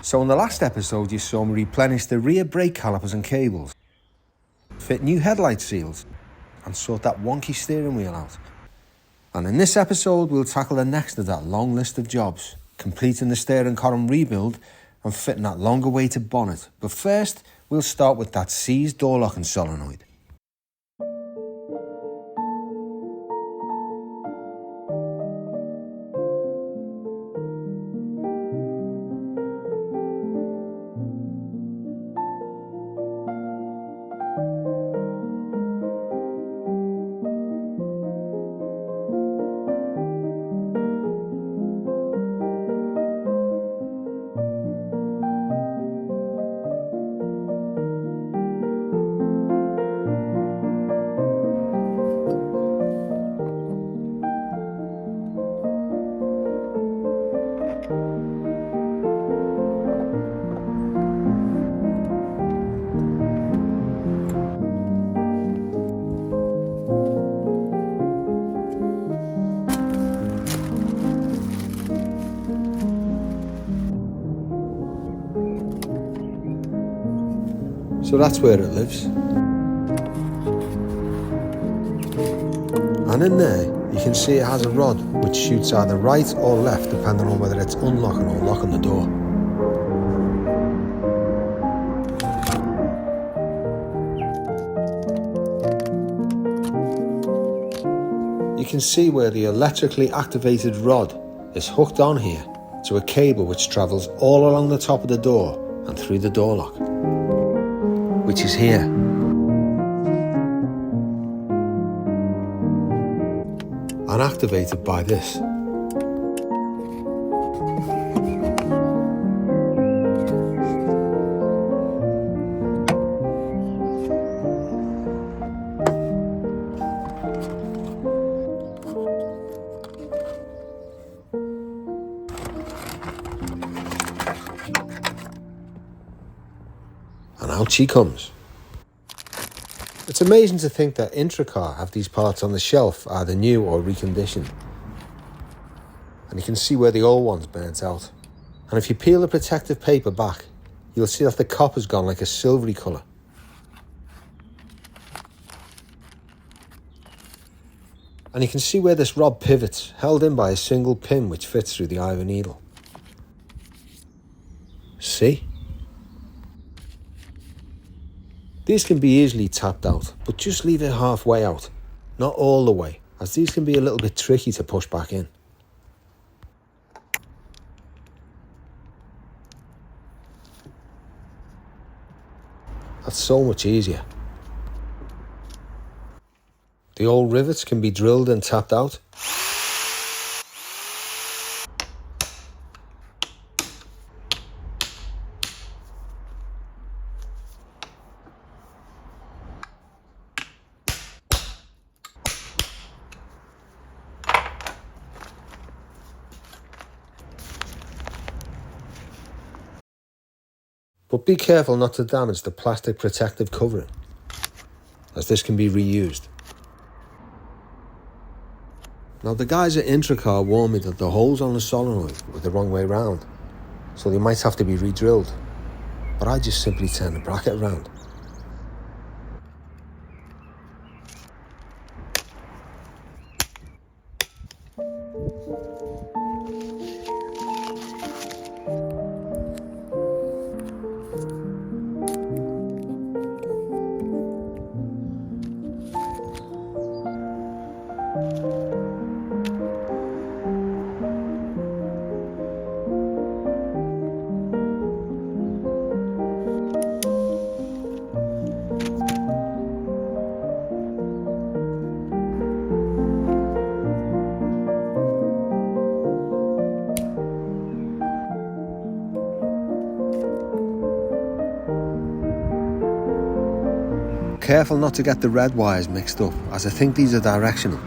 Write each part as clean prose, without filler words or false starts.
So in the last episode you saw me replenish the rear brake calipers and cables, fit new headlight seals and sort that wonky steering wheel out. And in this episode we'll tackle the next of that long list of jobs, completing the steering column rebuild and fitting that long awaited bonnet. But first we'll start with that seized door locking solenoid. So that's where it lives. And in there, you can see it has a rod which shoots either right or left depending on whether it's unlocking or locking the door. You can see where the electrically activated rod is hooked on here to a cable which travels all along the top of the door and through the door lock, which is here. And activated by this. And out she comes. It's amazing to think that IntroCar have these parts on the shelf, either new or reconditioned. And you can see where the old one's burnt out. And if you peel the protective paper back, you'll see that the copper's gone like a silvery colour. And you can see where this rod pivots, held in by a single pin which fits through the eye of a needle. See? These can be easily tapped out, but just leave it halfway out, not all the way, as these can be a little bit tricky to push back in. That's so much easier. The old rivets can be drilled and tapped out. But be careful not to damage the plastic protective covering, as this can be reused. Now the guys at IntroCar warned me that the holes on the solenoid were the wrong way round, so they might have to be re-drilled, but I just simply turn the bracket around. Careful not to get the red wires mixed up, as I think these are directional.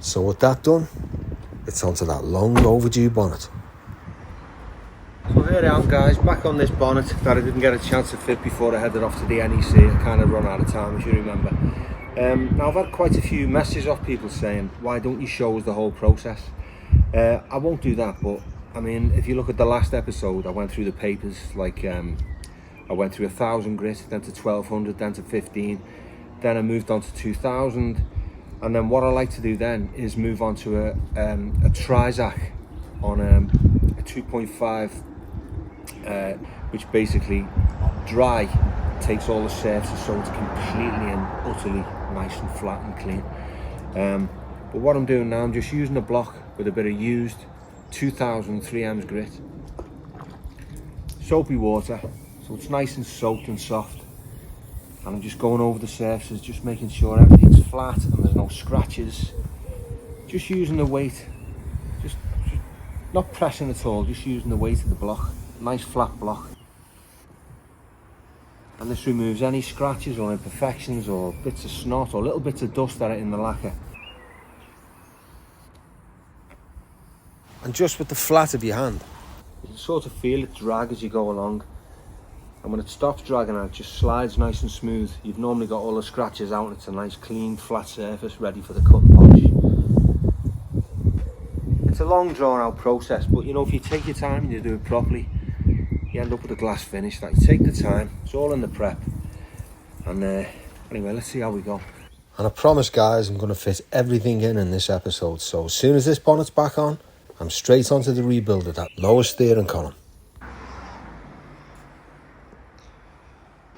So with that done, it's onto that long overdue bonnet. So here I am guys, back on this bonnet that I didn't get a chance to fit before I headed off to the NEC. I kind of run out of time, as you remember. Now I've had quite a few messages off people saying, why don't you show us the whole process? I won't do that, but I mean, if you look at the last episode, I went through the papers, like I went through 1,000 grit, then to 1,200, then to 15, then I moved on to 2,000, and then what I like to do then is move on to a Trizac on a 2.5, which basically dry takes all the surfaces, so it's completely and utterly nice and flat and clean. But what I'm doing now, I'm just using a block with a bit of used 2,000 3Ms grit, soapy water, so it's nice and soaked and soft, and I'm just going over the surfaces, just making sure everything's flat and there's no scratches, just using the weight, just not pressing at all, just using the weight of the block. Nice flat block, and this removes any scratches or imperfections or bits of snot or little bits of dust that are in the lacquer. And just with the flat of your hand, you can sort of feel it drag as you go along, and when it stops dragging out, it just slides nice and smooth. You've normally got all the scratches out and it's a nice clean flat surface ready for the cut and polish. It's a long drawn out process, but you know, if you take your time and you do it properly, you end up with a glass finish. Like, take the time, it's all in the prep. And anyway, let's see how we go. And I promise guys, I'm going to fit everything in this episode, so as soon as this bonnet's back on, I'm straight onto the rebuild of that lower steering column.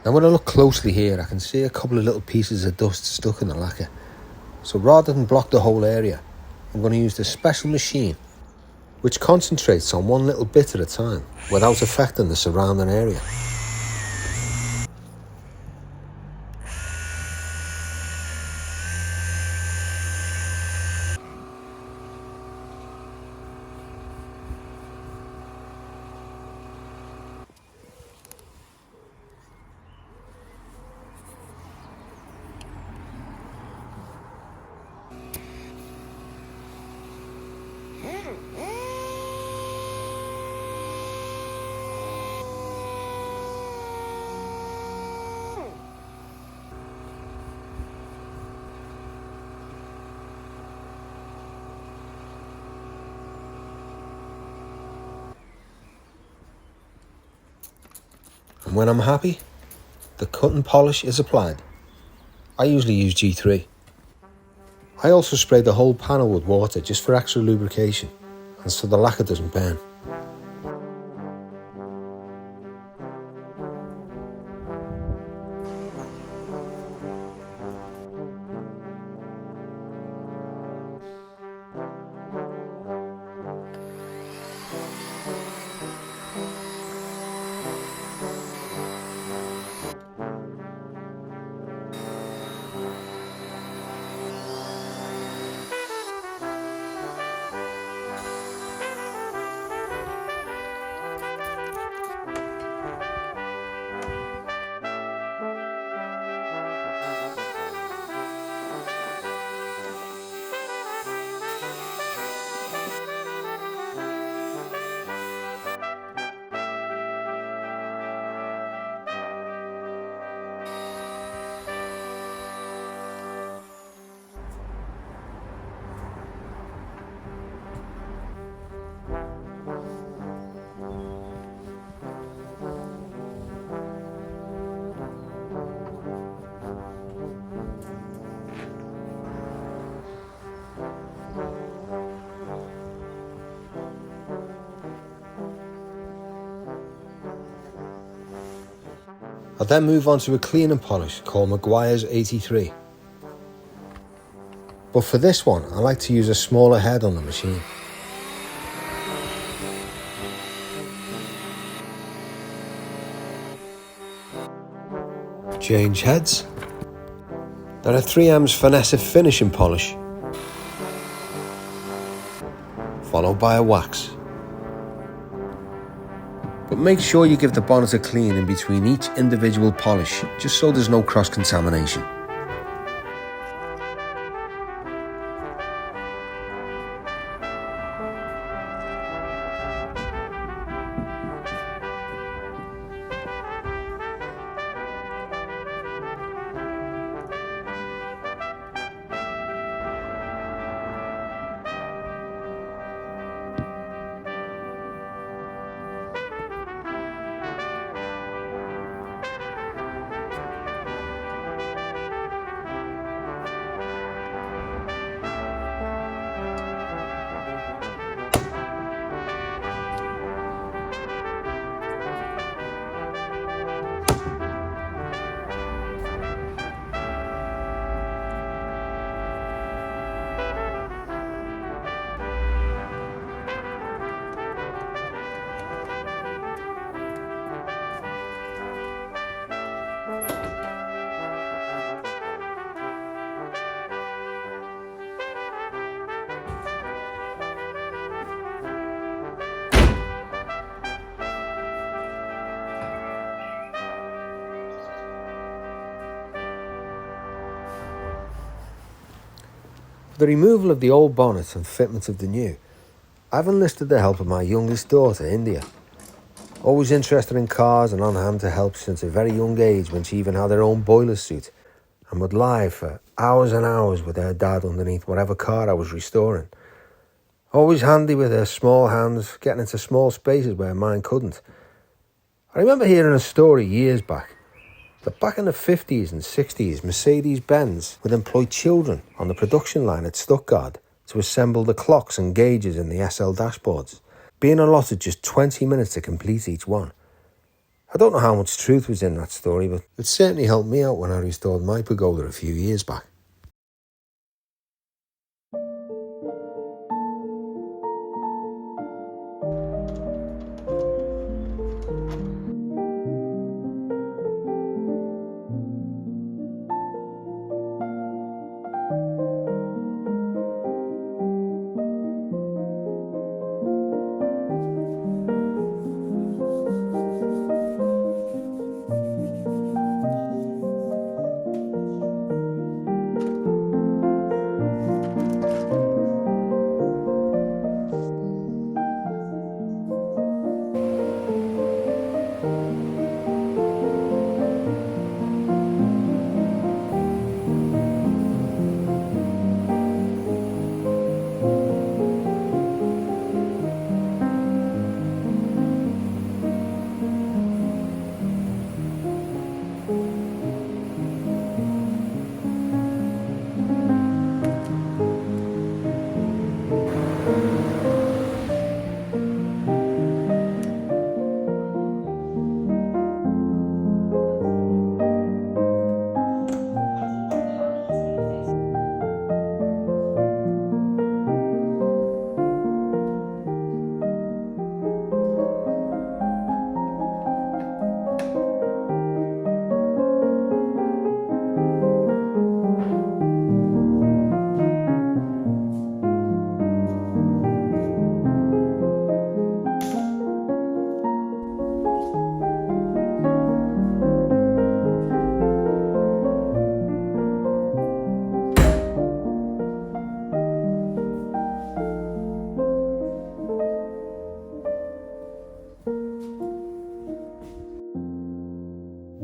Now when I look closely here, I can see a couple of little pieces of dust stuck in the lacquer. So rather than block the whole area, I'm going to use this special machine which concentrates on one little bit at a time without affecting the surrounding area. And when I'm happy, the cut and polish is applied. I usually use G3. I also spray the whole panel with water just for extra lubrication and so the lacquer doesn't burn. I'll then move on to a clean and polish called Maguire's 83. But for this one, I like to use a smaller head on the machine. Change heads. Then a 3M's Finesse finish and polish, followed by a wax. But make sure you give the bonnet a clean in between each individual polish, just so there's no cross-contamination. For the removal of the old bonnet and fitment of the new, I've enlisted the help of my youngest daughter, India. Always interested in cars and on hand to help since a very young age when she even had her own boiler suit and would lie for hours and hours with her dad underneath whatever car I was restoring. Always handy with her small hands, getting into small spaces where mine couldn't. I remember hearing a story years back that back in the 50s and 60s, Mercedes-Benz would employ children on the production line at Stuttgart to assemble the clocks and gauges in the SL dashboards, being allotted just 20 minutes to complete each one. I don't know how much truth was in that story, but it certainly helped me out when I restored my Pagoda a few years back.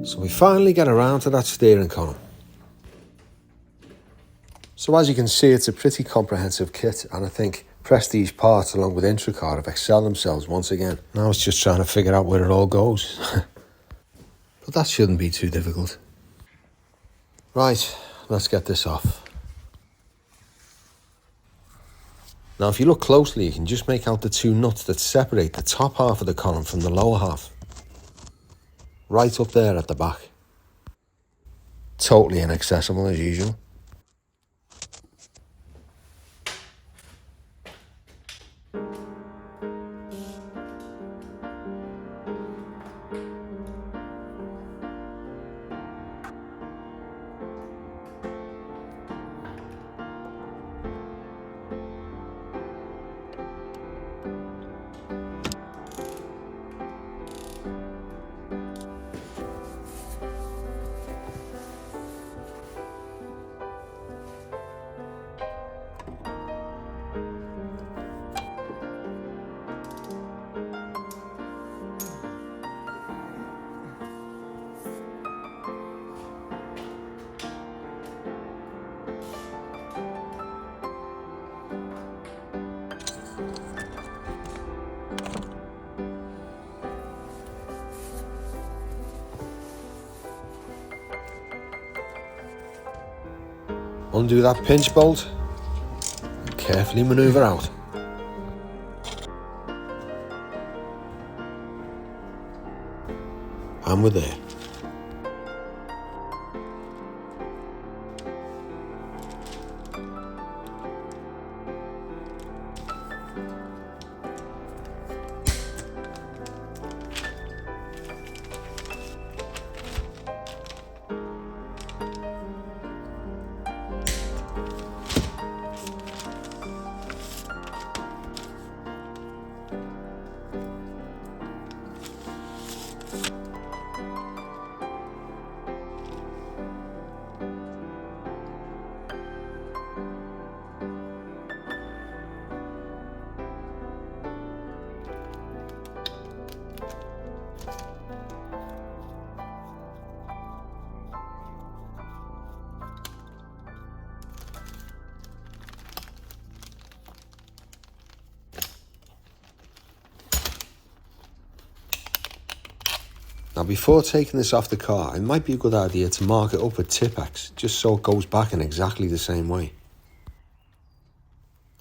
So we finally get around to that steering column. So as you can see, it's a pretty comprehensive kit, and I think Prestige parts along with IntroCar have excelled themselves once again. Now it's just trying to figure out where it all goes. But that shouldn't be too difficult. Right, let's get this off. Now if you look closely, you can just make out the two nuts that separate the top half of the column from the lower half. Right up there at the back. Totally inaccessible as usual. Undo that pinch bolt and carefully manoeuvre out. And we're there. before taking this off the car, it might be a good idea to mark it up with Tipp-Ex, just so it goes back in exactly the same way.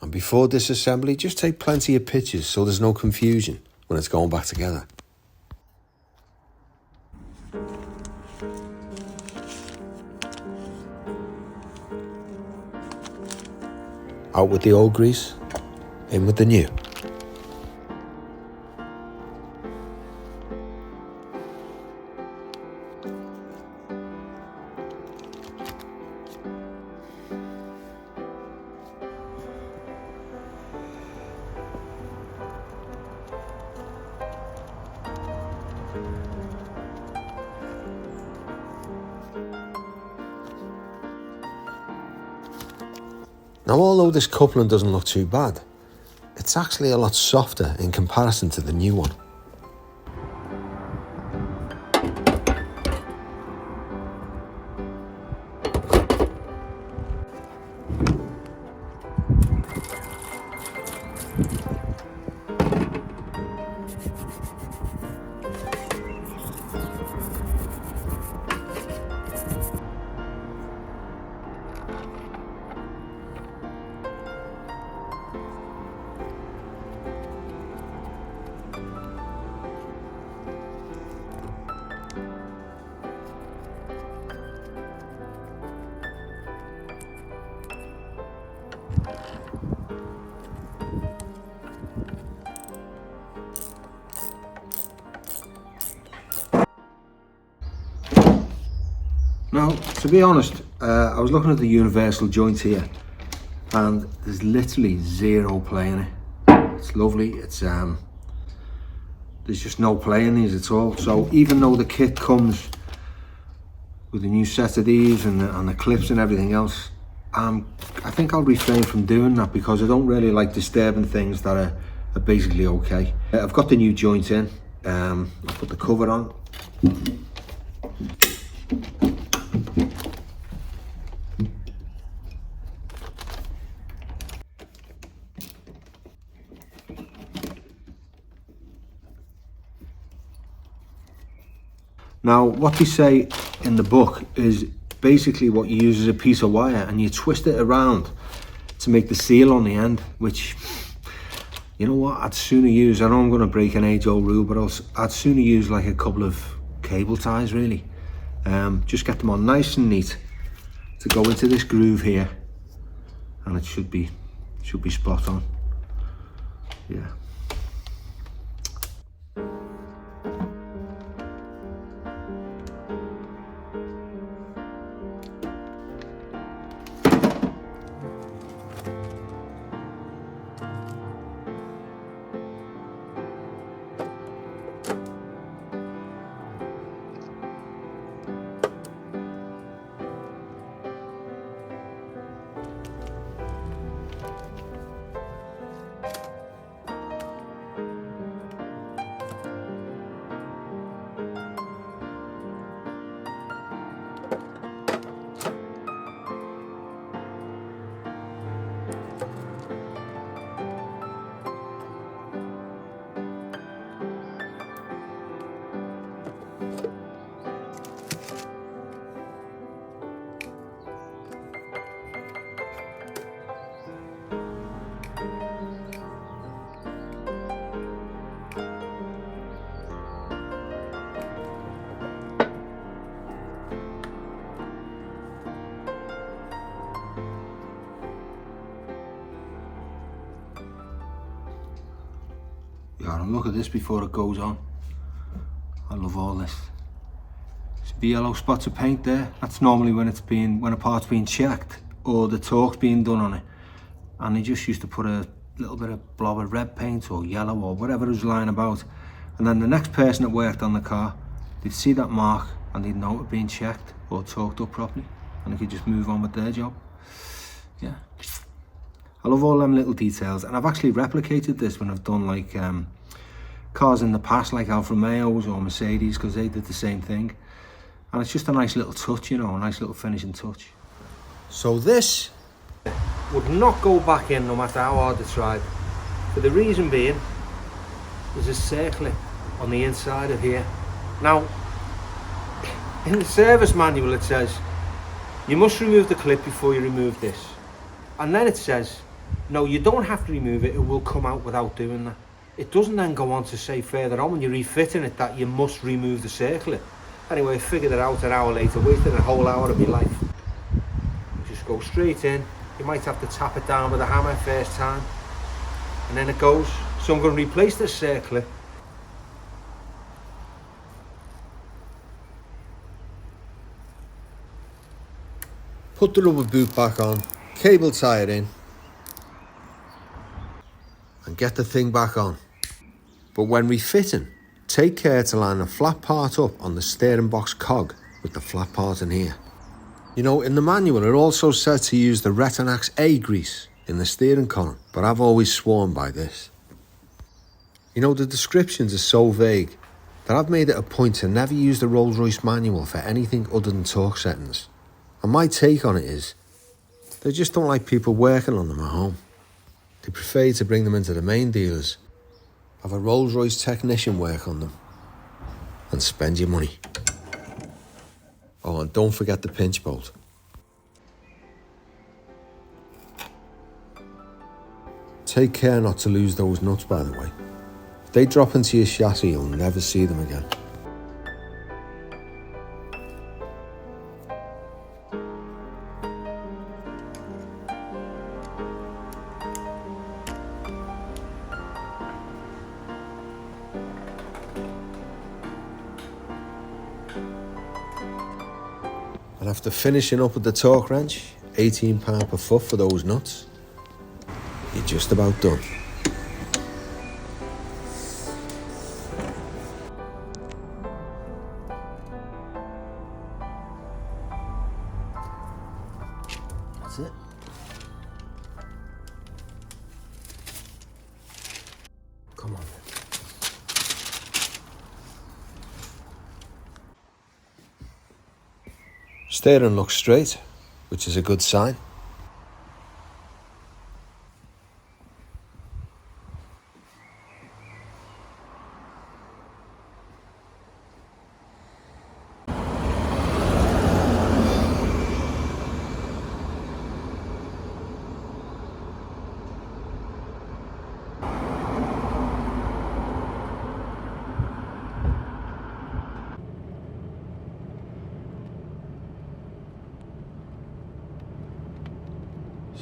And before disassembly, just take plenty of pictures so there's no confusion when it's going back together. Out with the old grease, in with the new. Now, although this coupling doesn't look too bad, it's actually a lot softer in comparison to the new one. Now, to be honest, I was looking at the universal joint here, and there's literally zero play in it. It's lovely. It's there's just no play in these at all. So even though the kit comes with a new set of these and the clips and everything else, I think I'll refrain from doing that because I don't really like disturbing things that are basically okay. I've got the new joint in. I'll put the cover on. Now, what they say in the book is basically what you use is a piece of wire and you twist it around to make the seal on the end, which, you know what, I'd sooner use, I know I'm going to break an age-old rule, but I'd sooner use like a couple of cable ties, really. Just get them on nice and neat to go into this groove here, and it should be spot on. Yeah. Yeah, and look at this before it goes on. I love all this. See the yellow spots of paint there? That's normally when a part's being checked or the torque's being done on it. And they just used to put a little bit of blob of red paint or yellow or whatever was lying about. And then the next person that worked on the car, they'd see that mark and they'd know it had been checked or torqued up properly, and they could just move on with their job. Yeah. I love all them little details, and I've actually replicated this when I've done like cars in the past, like Alfa Romeos or Mercedes, because they did the same thing. And it's just a nice little touch, you know, a nice little finishing touch. So this would not go back in no matter how hard I tried. For the reason being, there's a circlet on the inside of here. Now, In the service manual it says, you must remove the clip before you remove this. And then it says, no, you don't have to remove it, it will come out without doing that. It doesn't then go on to say further on when you're refitting it that you must remove the circlet. Anyway, I figured it out an hour later, wasted a whole hour of my life. Just go straight in. You might have to tap it down with a hammer first time. And then it goes. So I'm going to replace this circlet. Put the rubber boot back on, cable tie it in, and get the thing back on. But when refitting, take care to line the flat part up on the steering box cog with the flat part in here. You know, in the manual it also said to use the Retinax A grease in the steering column, but I've always sworn by this. You know, the descriptions are so vague that I've made it a point to never use the Rolls-Royce manual for anything other than torque settings. And my take on it is, they just don't like people working on them at home. They prefer to bring them into the main dealers, have a Rolls-Royce technician work on them, and spend your money. Oh, and don't forget the pinch bolt. Take care not to lose those nuts, by the way. If they drop into your chassis, you'll never see them again. And after finishing up with the torque wrench, £18 per foot for those nuts, you're just about done. That's it. Come on. Steering looks straight, which is a good sign.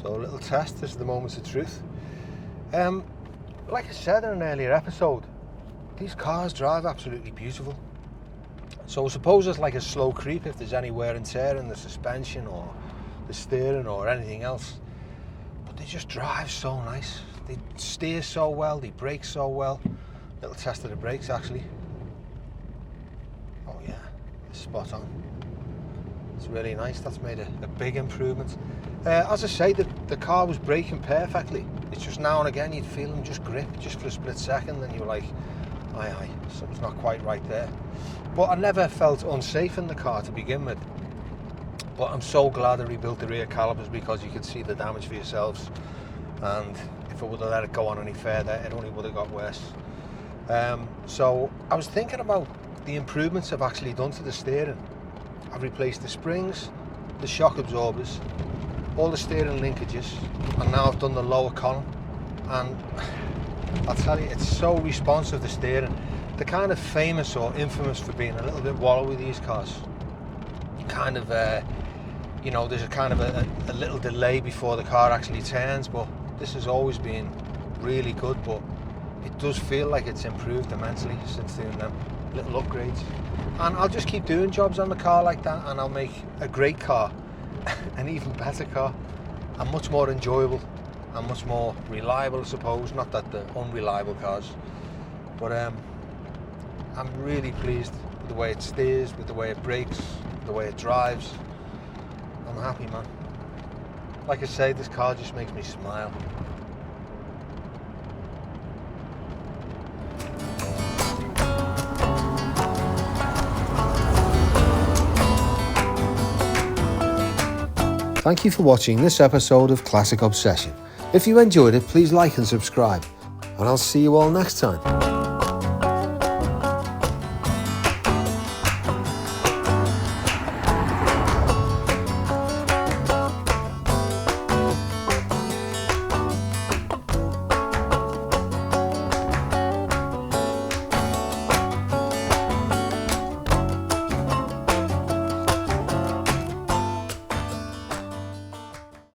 So a little test, this is the moments of truth. Like I said in an earlier episode, these cars drive absolutely beautiful. So I suppose it's like a slow creep if there's any wear and tear in the suspension or the steering or anything else. But they just drive so nice. They steer so well, they brake so well. Little test of the brakes actually. Oh yeah, it's spot on. It's really nice, that's made a big improvement. As I say, the car was braking perfectly. It's just now and again you'd feel them just grip just for a split second and you were like, aye, something's not quite right there. But I never felt unsafe in the car to begin with. But I'm so glad I rebuilt the rear calipers because you could see the damage for yourselves. And if I would have let it go on any further, it only would have got worse. So I was thinking about the improvements I've actually done to the steering. I've replaced the springs, the shock absorbers, all the steering linkages, and now I've done the lower column. And I'll tell you, it's so responsive, the steering. They're kind of famous or infamous for being a little bit wallowy, these cars. Kind of, you know, there's a kind of a little delay before the car actually turns, but this has always been really good. But it does feel like it's improved immensely since doing them little upgrades. And I'll just keep doing jobs on the car like that, and I'll make a great car, an even better car, and much more enjoyable and much more reliable, I suppose. Not that they're unreliable cars, but I'm really pleased with the way it steers, with the way it brakes, the way it drives. I'm happy, man. Like I say, this car just makes me smile. Thank you for watching this episode of Classic Obsession. If you enjoyed it, please like and subscribe, and I'll see you all next time.